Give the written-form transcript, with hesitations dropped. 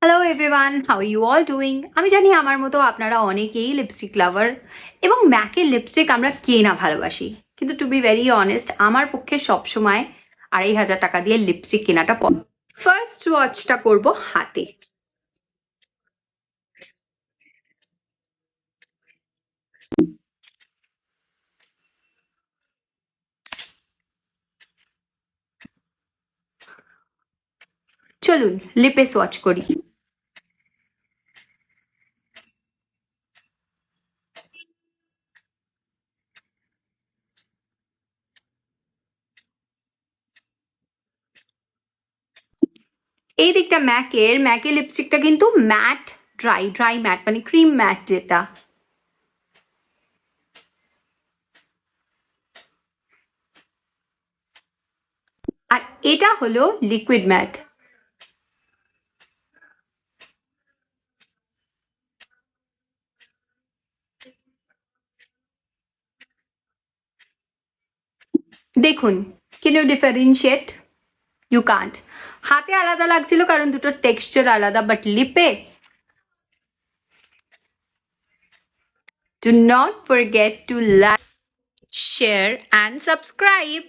Hello everyone, how are you all doing? আমি জানি আমার মতো আপনারা অনেকেই লিপস্টিক লাভার এবং ম্যাকের লিপস্টিক আমরা কে না ভালোবাসি। কিন্তু টু বি ভেরি অনেস্ট, আমার পক্ষে সবসময় 2,500 টাকা দিয়ে লিপস্টিক কেনাটা ফার্স্ট ওয়াচটা করব হাতে। চলুন লিপে সোয়াচ করি। এই দিকটা ম্যাকের লিপস্টিকটা কিন্তু ম্যাট, ড্রাই ম্যাট, মানে ক্রিম ম্যাট যেটা। আর এটা হলো লিকুইড ম্যাট। দেখুন, can you differentiate? You can't. হাতে আলাদা লাগছিল কারণ দুটোর টেক্সচার আলাদা, বাট লিপে do not forget to like, share and subscribe.